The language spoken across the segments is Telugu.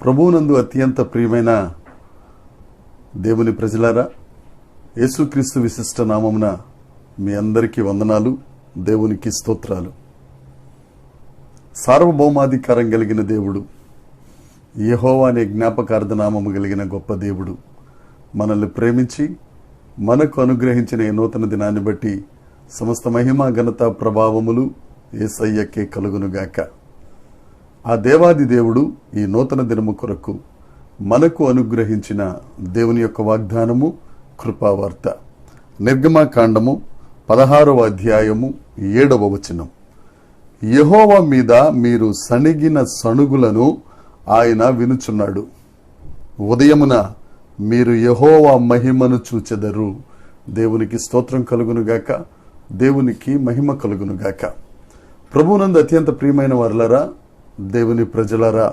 ప్రభువునందు అత్యంత ప్రియమైన దేవుని ప్రజలారా, యేసుక్రీస్తు విశిష్ట నామమున మీ అందరికీ వందనాలు, దేవునికి స్తోత్రాలు. సార్వభౌమాధికారం కలిగిన దేవుడు, యెహోవా అనే జ్ఞాపకార్థ నామము కలిగిన గొప్ప దేవుడు మనల్ని ప్రేమించి మనకు అనుగ్రహించిన ఈ నూతన దినాన్ని బట్టి సమస్త మహిమ ఘనత ప్రభావములు యేసయ్యకే కలుగునుగాక. ఆ దేవాది దేవుడు ఈ నూతన దినము కొరకు మనకు అనుగ్రహించిన దేవుని యొక్క వాగ్దానము కృపావార్త. నిర్గమకాండము 16వ అధ్యాయము 7వ వచనం. యెహోవా మీద మీరు సణిగిన సణుగులను ఆయన వినుచున్నాడు. ఉదయమున మీరు యెహోవా మహిమను చూచెదరు. దేవునికి స్తోత్రం కలుగునుగాక, దేవునికి మహిమ కలుగునుగాక. ప్రభువునందు అత్యంత ప్రియమైన వారలారా, దేవుని ప్రజలారా,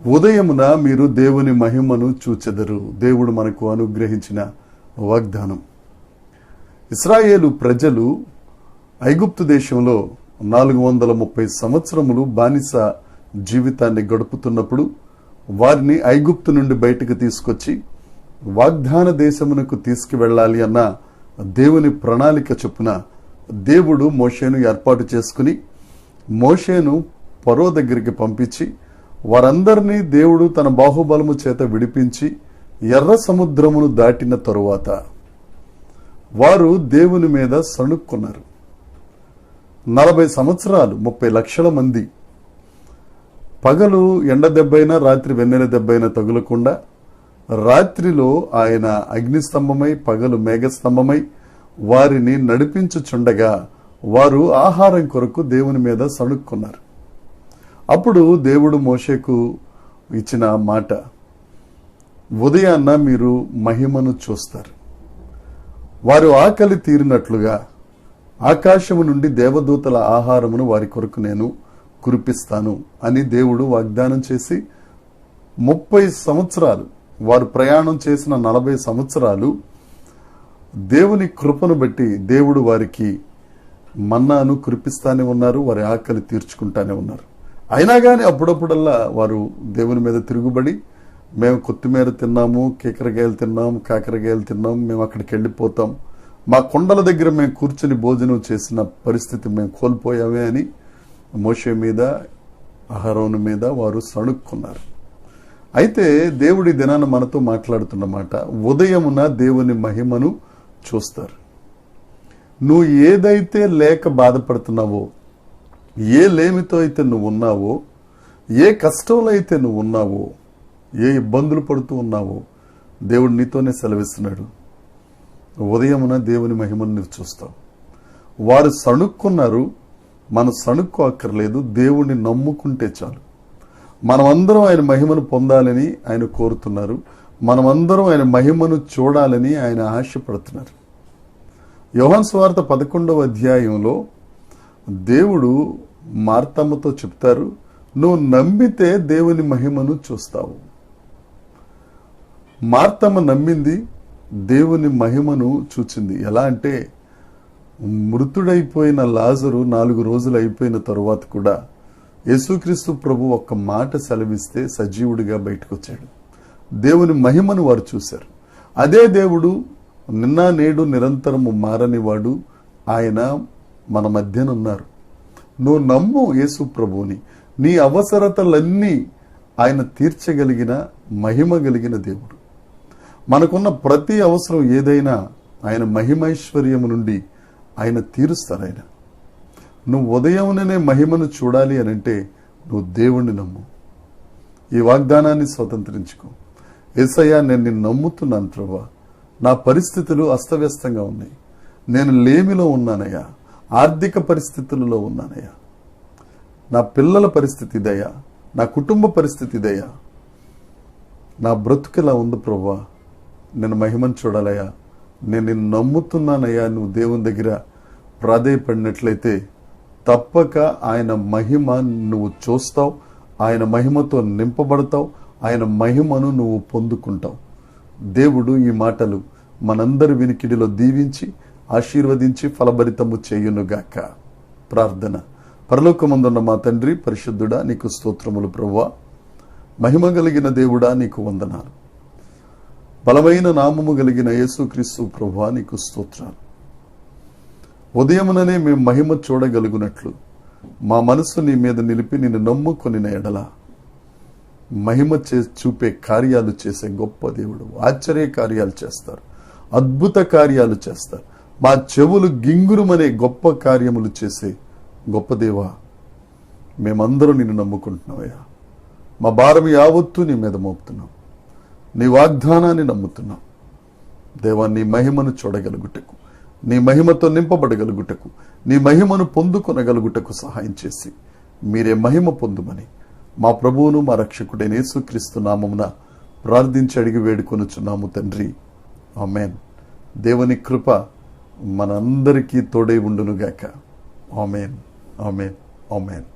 ఉదయమున మీరు దేవుని మహిమను చూచెదరు. దేవుడు మనకు అనుగ్రహించిన వాగ్దానం. ఇశ్రాయేలు ప్రజలు ఐగుప్తు దేశంలో 430 సంవత్సరములు బానిస జీవితాన్ని గడుపుతున్నప్పుడు వారిని ఐగుప్తు నుండి బయటకు తీసుకొచ్చి వాగ్దాన దేశమునకు తీసుకువెళ్ళాలి అన్న దేవుని ప్రణాళిక చొప్పున దేవుడు మోషేను ఏర్పాటు చేసుకుని మోషేను ఫరో దగ్గరికి పంపించి వారందరినీ దేవుడు తన బాహుబలము చేత విడిపించి ఎర్ర సముద్రమును దాటిన తరువాత వారు దేవుని మీద సణుక్కున్నారు. 40 సంవత్సరాలు 30 లక్షల మంది పగలు ఎండ దెబ్బైనా రాత్రి వెన్నెల దెబ్బైనా తగులకుండా రాత్రిలో ఆయన అగ్నిస్తంభమై పగలు మేఘస్తంభమై వారిని నడిపించుచుండగా వారు ఆహారం కొరకు దేవుని మీద సణుక్కున్నారు. అప్పుడు దేవుడు మోషేకు ఇచ్చిన మాట, ఉదయాన్న మీరు మహిమను చూస్తారు. వారు ఆకలి తీరినట్లుగా ఆకాశము నుండి దేవదూతల ఆహారమును వారి కొరకు నేను కురిపిస్తాను అని దేవుడు వాగ్దానం చేసి 30 సంవత్సరాలు వారు ప్రయాణం చేసిన 40 సంవత్సరాలు దేవుని కృపను బట్టి దేవుడు వారికి మన్నాను కురిపిస్తానే ఉన్నారు. వారి ఆకలి తీర్చుకుంటానే ఉన్నారు. అయినా కానీ అప్పుడప్పుడల్లా వారు దేవుని మీద తిరుగుబడి, మేము కొత్తిమీర తిన్నాము, కేకరకాయలు తిన్నాం, కాకరకాయలు తిన్నాం, మేము అక్కడికి వెళ్ళిపోతాం, మా కొండల దగ్గర మేము కూర్చుని భోజనం చేసిన పరిస్థితి మేము కోల్పోయామే అని మోషే మీద అహరోను మీద వారు సణుక్కున్నారు. అయితే దేవుడి దినాన మనతో మాట్లాడుతున్నమాట, ఉదయమున దేవుని మహిమను చూస్తారు. నువ్వు ఏదైతే లేక బాధపడుతున్నావో, ఏ లేమితో అయితే నువ్వు ఉన్నావో, ఏ కష్టంలో అయితే నువ్వు ఉన్నావో, ఏ ఇబ్బందులు పడుతూ ఉన్నావో, దేవుడు నీతోనే సెలవిస్తున్నాడు, ఉదయమున దేవుని మహిమను నువ్వు చూస్తావు. వారు సణుక్కున్నారు. మనం సణుక్కు అక్కర్లేదు, దేవుణ్ణి నమ్ముకుంటే చాలు. మనమందరం ఆయన మహిమను పొందాలని ఆయన కోరుతున్నారు. మనమందరం ఆయన మహిమను చూడాలని ఆయన ఆశపడుతున్నారు. యోహాను సువార్త 11వ అధ్యాయంలో దేవుడు మార్తమ్మతో చెప్తారు, నువ్వు నమ్మితే దేవుని మహిమను చూస్తావు. మార్తమ్మ నమ్మింది, దేవుని మహిమను చూచింది. ఎలా అంటే, మృతుడైపోయిన లాజరు 4 రోజులు అయిపోయిన తరువాత కూడా యేసుక్రీస్తు ప్రభు ఒక్క మాట సెలవిస్తే సజీవుడిగా బయటకు వచ్చాడు. దేవుని మహిమను వారు చూశారు. అదే దేవుడు నిన్న నేడు నిరంతరము మారనివాడు. ఆయన మన మధ్యన ఉన్నారు. నువ్వు నమ్ము యేసు ప్రభువుని. నీ అవసరతలన్నీ ఆయన తీర్చగలిగిన మహిమ కలిగిన దేవుడు. మనకున్న ప్రతి అవసరం ఏదైనా ఆయన మహిమైశ్వర్యము నుండి ఆయన తీరుస్తారు. ఆయన నువ్వు ఉదయంలోనే మహిమను చూడాలి అని అంటే నువ్వు దేవుణ్ణి నమ్ము. ఈ వాగ్దానాన్ని స్వతంత్రించుకో. యేసయ్యా, నేను నిన్ను నమ్ముతున్నాను ప్రభువా, నా పరిస్థితులు అస్తవ్యస్తంగా ఉన్నాయి, నేను లేమిలో ఉన్నానయ్యా, ఆర్థిక పరిస్థితులలో ఉన్నానయ్యా, నా పిల్లల పరిస్థితి ఇదయ్యా, నా కుటుంబ పరిస్థితి ఇదయ్యా, నా బ్రతుకులా ఉంది ప్రభువా, నేను మహిమను చూడాలయ్యా, నేను నిన్ను నమ్ముతున్నానయ్యా. నువ్వు దేవుని దగ్గర ప్రాధేయపడినట్లయితే తప్పక ఆయన మహిమ నువ్వు చూస్తావు, ఆయన మహిమతో నింపబడతావు, ఆయన మహిమను నువ్వు పొందుకుంటావు. దేవుడు ఈ మాటలు మనందరి వినికిడిలో దీవించి ఆశీర్వదించి ఫలభరితము చేయునుగాక. ప్రార్థన. పరలోకమందున్న మా తండ్రి పరిశుద్ధుడా, నీకు స్తోత్రములు ప్రభువా. మహిమ కలిగిన దేవుడా, నీకు వందనాలు. బలమైన నామము కలిగిన యేసుక్రీస్తు ప్రభువా, నీకు స్తోత్రాలు. ఉదయముననే మేము మహిమ చూడగలుగునట్లు మా మనసు నీ మీద నిలిపి నిన్ను నమ్ముకొనిన ఎడల మహిమ చూపే కార్యాలు చేసే గొప్ప దేవుడు. ఆశ్చర్య కార్యాలు చేస్తారు, అద్భుత కార్యాలు చేస్తారు. మా చెవులు గింగురుమనే గొప్ప కార్యములు చేసే గొప్ప దేవా, మేమందరూ నిన్ను నమ్ముకుంటున్నావయ్యా. మా భారం యావత్తు నీ మీద మోపుతున్నాం. నీ వాగ్దానాన్ని నమ్ముతున్నాం దేవా. నీ మహిమను చూడగలుగుటకు, నీ మహిమతో నింపబడగలుగుటకు, నీ మహిమను పొందుకొనగలుగుటకు సహాయం చేసి మీరే మహిమ పొందుమని మా ప్రభువును మా రక్షకుడైన యేసుక్రీస్తు నామమున ప్రార్థించి అడిగి వేడుకొనుచున్నాము తండ్రి. ఆమేన్. దేవుని కృప మనందరికీ తోడై ఉండునుగాక. ఆమేన్, ఆమేన్, ఆమేన్.